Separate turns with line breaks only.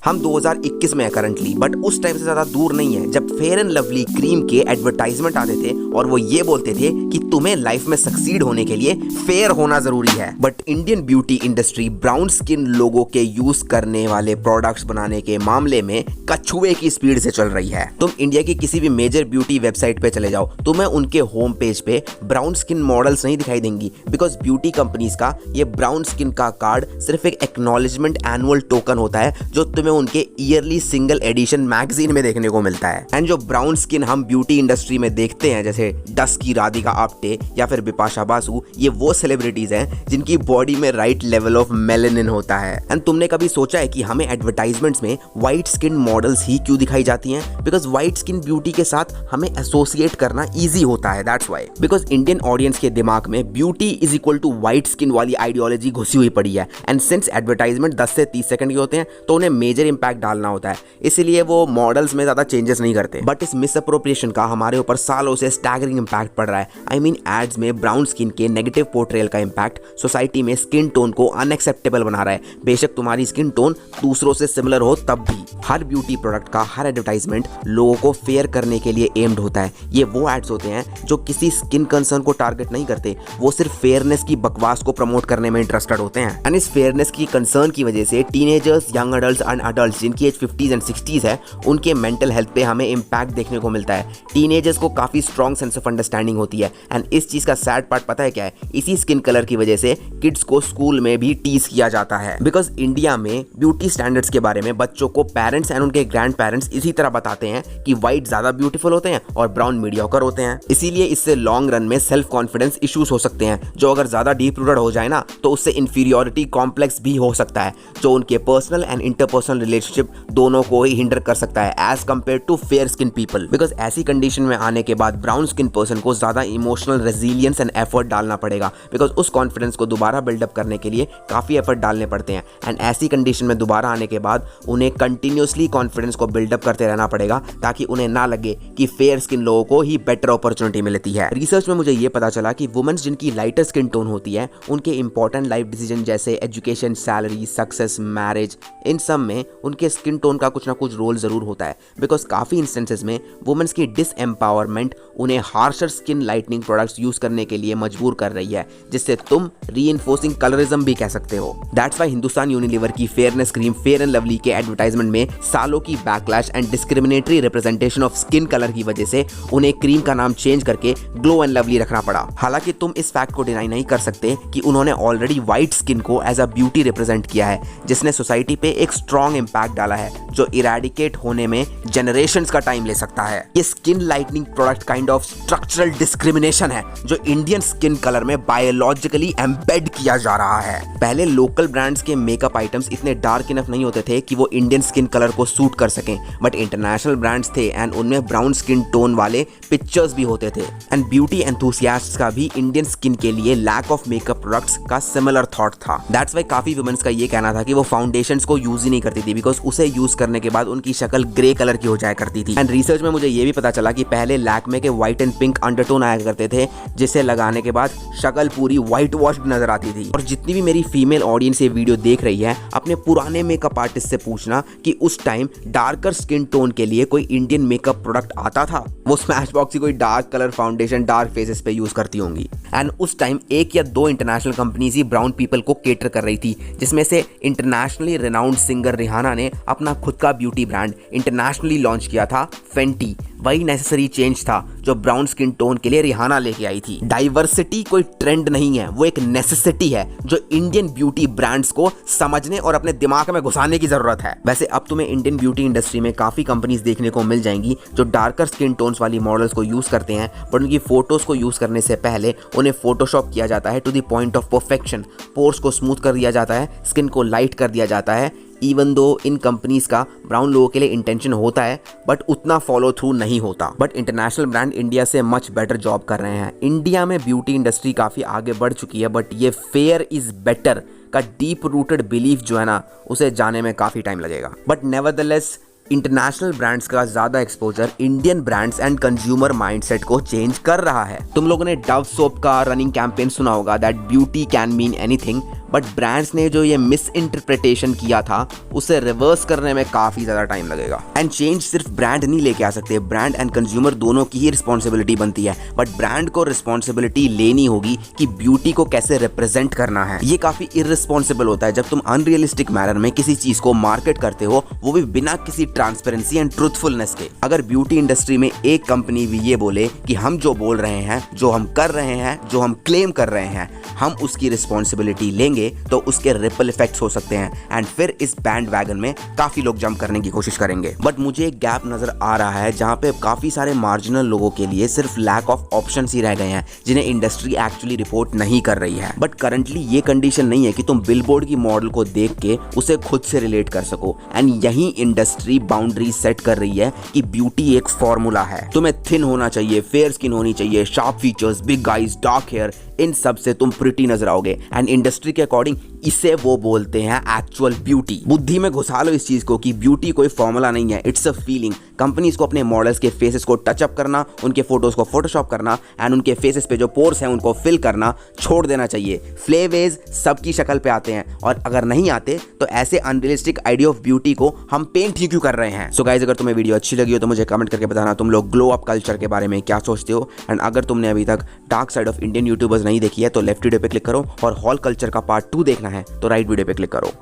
हम 2021 में है करंटली, बट उस टाइम से ज्यादा दूर नहीं है जब फेयर एंड लवली क्रीम के एडवर्टाइजमेंट आते थे और वो ये बोलते थे कि तुम्हें लाइफ में सक्सीड होने के लिए फेयर होना जरूरी है। But Indian beauty industry brown skin लोगों के यूज करने वाले प्रोडक्ट्स बनाने के मामले में कछुए की स्पीड से चल रही है। तुम इंडिया की किसी भी मेजर ब्यूटी वेबसाइट पे चले जाओ, तुम्हें उनके होम पेज पे ब्राउन स्किन मॉडल्स नहीं दिखाई देंगी, बिकॉज ब्यूटी कंपनीज का ये ब्राउन स्किन का कार्ड सिर्फ एक एक्नॉलेजमेंट एनुअल टोकन होता है जो तुम्हें उनके ईयरली सिंगल एडिशन मैगजीन में देखने को मिलता है। एंड जो ब्राउन स्किन हम ब्यूटी इंडस्ट्री में देखते हैं जैसे डस्की राधिका आप्टे या फिर बिपाशा बासु, ये वो सेलिब्रिटीज हैं जिनकी बॉडी में राइट लेवल ऑफ मेलेनिन होता है। एंड तुमने कभी सोचा है कि हमें एडवर्टाइजमेंट्स में व्हाइट स्किन मॉडल्स ही क्यों दिखाई जाती हैं? बिकॉज व्हाइट स्किन ब्यूटी के साथ हमें एसोसिएट करना ईजी होता है, that's why. Because Indian audience के दिमाग में beauty is equal to white skin वाली आइडियोलॉजी घुसी हुई पड़ी है। एंड सिंस एडवर्टाइजमेंट 10 से 30 सेकंड के होते हैं तो उन्हें मेजर इंपैक्ट डालना होता है, इसलिए वो मॉडल्स में ज्यादा चेंजेस नहीं करते। बट इस मिसअप्रोप्रिएशन का हमारे ऊपर सालों से स्टैगरिंग इंपैक्ट पड़ रहा है। आई मीन एड्स में ब्राउन स्किन के नेगेटिव पोर्ट्रेयल का इंपैक्ट सोसाइटी में स्किन टोन को अनएक्सेप्टेबल बना रहा है। बेशक तुम्हारी स्किन टोन दूसरों से सिमिलर हो तब भी। हर ब्यूटी प्रोडक्ट का हर एडवर्टाइजमेंट लोगों को फेयर करने के लिए एम्ड होता है। ये वो एड्स होते हैं जो किसी स्किन कंसर्न को टारगेट नहीं करते, वो सिर्फ फेयरनेस की बकवास को प्रमोट करने में इंटरेस्टेड होते हैं। एंड इस फेयरनेस की कंसर्न की वजह से teenagers, young adults and adults जिनकी एज 50s एंड 60s है, उनके मेंटल हेल्थ पे हमें इंपैक्ट देखने को मिलता है। टीनेजर्स को काफी स्ट्रॉन्ग सेंस ऑफ अंडरस्टैंडिंग होती है। एंड इस चीज का सैड पार्ट पता है क्या है? इसी स्किन कलर की वजह से किड्स को स्कूल में भी टीज किया जाता है। बिकॉज इंडिया में ब्यूटी स्टैंडर्ड्स के बारे में बच्चों को पेरेंट्स एंड उनके ग्रैंड पेरेंट्स इसी तरह बताते हैं कि व्हाइट ज्यादा ब्यूटीफुल होते हैं और ब्राउन मीडियोकर होते हैं। इसीलिए इससे लॉन्ग रन में सेल्फ कॉन्फिडेंस इश्यूज हो सकते हैं, जो अगर ज्यादा डीप रूटेड हो जाए ना तो उससे इंफीरियोरिटी कॉम्प्लेक्स भी हो सकता है, जो उनके पर्सनल एंड इंटरपर्सनल रिलेशनशिप दोनों को ही हिंडर कर सकता है as compare to fair skin people. Because ऐसी कंडीशन में आने के बाद ब्राउन स्किन पर्सन को ज्यादा इमोशनल रेजिलियंस एंड एफर्ट डालना पड़ेगा, बिकॉज उस कॉन्फिडेंस को दोबारा बिल्डअप करने के लिए काफी एफर्ट डालने पड़ते हैं। एंड ऐसी कंडीशन में दोबारा आने के बाद उन्हें कंटिन्यूसली कॉन्फिडेंस को बिल्डअप करते रहना पड़ेगा ताकि उन्हें ना लगे कि फेयर स्किन लोगों को ही बेटर अपॉर्चुनिटी मिलती है। रिसर्च में मुझे ये पता चला कि वुमेन्स जिनकी लाइटर स्किन टोन होती है, उनके इंपॉर्टेंट लाइफ डिसीजन जैसे एजुकेशन, सैलरी, सक्सेस, मैरिज, इन सब में उनके स्किन टोन का कुछ ना कुछ रोल जरूर होता है। बिकॉज काफी इंस्टेंसेस में वुमेन्स की डिसएम्पावरमेंट उन्हें harsher skin lightening products use करने के लिए मजबूर कर रही है, जिससे तुम रीइंफोर्सिंग कलरिज्म भी कह सकते हो। दैट्स व्हाई हिंदुस्तान यूनिलीवर की fairness cream fair and lovely के एडवर्टाइजमेंट में सालों की backlash and discriminatory representation of skin colour की वजह से उन्हें क्रीम का नाम चेंज करके ग्लो एंड लवली रखना पड़ा। हालांकि तुम इस फैक्ट को डिनाई नहीं कर सकते कि उन्होंने ऑलरेडी व्हाइट स्किन को एज अ ब्यूटी रिप्रेजेंट किया है, जिसने सोसाइटी पे एक स्ट्रॉन्ग इंपैक्ट डाला है जो इरेडिकेट होने में जनरेशंस का टाइम ले सकता है। ये skin lightening product kind of structural discrimination है जो इंडियन स्किन कलर में बायोलॉजिकली एम्बेड किया जा रहा है। पहले लोकल ब्रांड्स के मेकअप आइटम्स इतने डार्क इनफ नहीं होते थे कि वो इंडियन स्किन कलर को सूट कर सकें, बट इंटरनेशनल ब्रांड्स थे एंड उनमें ब्राउन स्किन टोन वाले पिक्चर्स भी होते थे। एंड ब्यूटी एंथुसियास्ट्स का भी इंडियन स्किन के लिए लैक ऑफ मेकअप प्रोडक्ट्स का सिमिलर थॉट था। दैट्स व्हाई काफी वुमेन्स का ये कहना था कि वो फाउंडेशंस को यूज ही नहीं करती थी, बिकॉज उसे यूज करने के बाद उनकी शक्ल ग्रे कलर की हो जाया करती थी। एंड रिसर्च में मुझे ये भी पता चला कि पहले लैक्मे के व्हाइट एंड पिंक अंडरटोन आया करते थे, जिसे लगाने के बाद शक्ल पूरी व्हाइट वॉश्ड नजर आती थी। और जितनी भी मेरी फीमेल ऑडियंस ये वीडियो देख रही है, अपने पुराने मेकअप आर्टिस्ट से पूछना कि उस टाइम डार्कर स्किन टोन के लिए कोई इंडियन मेकअप प्रोडक्ट आता था। वो स्मैशबॉक्स की कोई dark colour foundation dark faces पे यूज करती होंगी। एंड उस टाइम 1 या 2 इंटरनेशनल कंपनीज ही ब्राउन पीपल को केटर कर रही थी, जिसमें से इंटरनेशनली रिनाउंड सिंगर रिहाना ने अपना खुद का ब्यूटी ब्रांड इंटरनेशनली लॉन्च किया था, फेंटी। वही नेसेसरी चेंज था जो ब्राउन स्किन टोन के लिए रिहाना लेके आई थी। डाइवर्सिटी कोई ट्रेंड नहीं है, वो एक नेसेसिटी है जो इंडियन ब्यूटी ब्रांड्स को समझने और अपने दिमाग में घुसाने की जरूरत है। वैसे अब तुम्हें इंडियन ब्यूटी इंडस्ट्री में काफी कंपनीज देखने को मिल जाएंगी जो डार्कर स्किन टोन्स वाली मॉडल्स को यूज करते हैं, बट उनकी फोटोज को यूज करने से पहले उन्हें फोटोशॉप किया जाता है to the point of perfection. Pores को स्मूथ कर दिया जाता है, स्किन को लाइट कर दिया जाता है। इवन दो इन कंपनीज का ब्राउन लोगों के लिए इंटेंशन होता है, बट उतना फॉलो थ्रू नहीं होता। बट इंटरनेशनल ब्रांड इंडिया से मच बेटर जॉब कर रहे हैं। इंडिया में ब्यूटी इंडस्ट्री काफी आगे बढ़ चुकी है, बट ये फेयर इज बेटर का डीप रूटेड बिलीफ जो है ना, उसे जाने में काफी टाइम लगेगा। बट नेवरदलेस इंटरनेशनल ब्रांड्स का ज्यादा exposure Indian brands and consumer mindset को चेंज कर रहा है। तुम लोगों ने डव सोप का रनिंग कैंपेन सुना होगा, that beauty can mean anything, but brands ने जो ये मिस इंटरप्रिटेशन किया था उसे रिवर्स करने में काफी ज्यादा टाइम लगेगा। एंड चेंज सिर्फ ब्रांड नहीं लेके आ सकते, ब्रांड एंड कंज्यूमर दोनों की ही रिस्पॉन्सिबिलिटी बनती है। बट ब्रांड को रिस्पॉन्सिबिलिटी लेनी होगी कि ब्यूटी को कैसे रिप्रेजेंट करना है। ये काफी इररिस्पॉन्सिबल होता है जब तुम अनरियलिस्टिक मैनर में किसी चीज को मार्केट करते हो, वो भी बिना किसी ट्रांसपेरेंसी एंड ट्रूथफुलनेस के। अगर ब्यूटी इंडस्ट्री में एक कंपनी भी ये बोले कि हम जो बोल रहे हैं, जो हम कर रहे हैं, जो हम क्लेम कर रहे हैं, हम उसकी रिस्पॉन्सिबिलिटी लेंगे, तो उसके रिपल इफेक्ट्स हो सकते हैं एंड फिर इस बैंड वैगन में काफी लोग जंप करने की कोशिश करेंगे। बट मुझे एक गैप नजर आ रहा है जहां पे काफी सारे मार्जिनल लोगों के लिए सिर्फ लैक ऑफ ऑप्शंस ही रह गए हैं जिन्हें इंडस्ट्री एक्चुअली रिपोर्ट नहीं कर रही है। बट करंटली ये कंडीशन नहीं है कि तुम बिलबोर्ड की मॉडल को देख के उसे खुद से रिलेट कर सको। एंड यही इंडस्ट्री बाउंड्री सेट कर रही है कि ब्यूटी एक फॉर्मूला है। तुम्हें थिन होना चाहिए, फेयर स्किन होनी चाहिए, sharp features, big eyes, dark hair, इन सब से तुम प्रिटी नजर आओगे। एंड इंडस्ट्री के अकॉर्डिंग इसे वो बोलते हैं एक्चुअल ब्यूटी। बुद्धि में घुसा लो इस चीज को कि ब्यूटी कोई फॉर्मूला नहीं है, इट्स अ फीलिंग। कंपनीज को अपने मॉडल्स के फेसेस को टचअप करना, उनके फोटोज को फोटोशॉप करना एंड उनके फेसेस पे जो पोर्स हैं उनको फिल करना छोड़ देना चाहिए। फ्लेवेज सबकी शक्ल पे आते हैं और अगर नहीं आते तो ऐसे अनरियलिस्टिक आइडिया ऑफ ब्यूटी को हम पेंट ही क्यों कर रहे हैं। सो गाइस, अगर तुम्हें वीडियो अच्छी लगी हो तो मुझे कमेंट करके बताना तुम लोग ग्लो अप कल्चर के बारे में क्या सोचते हो। एंड अगर तुमने अभी तक dark side of Indian YouTubers नहीं देखी है तो लेफ्ट वीडियो पे क्लिक करो, और हॉल कल्चर का पार्ट 2 देखना है तो राइट वीडियो पे क्लिक करो।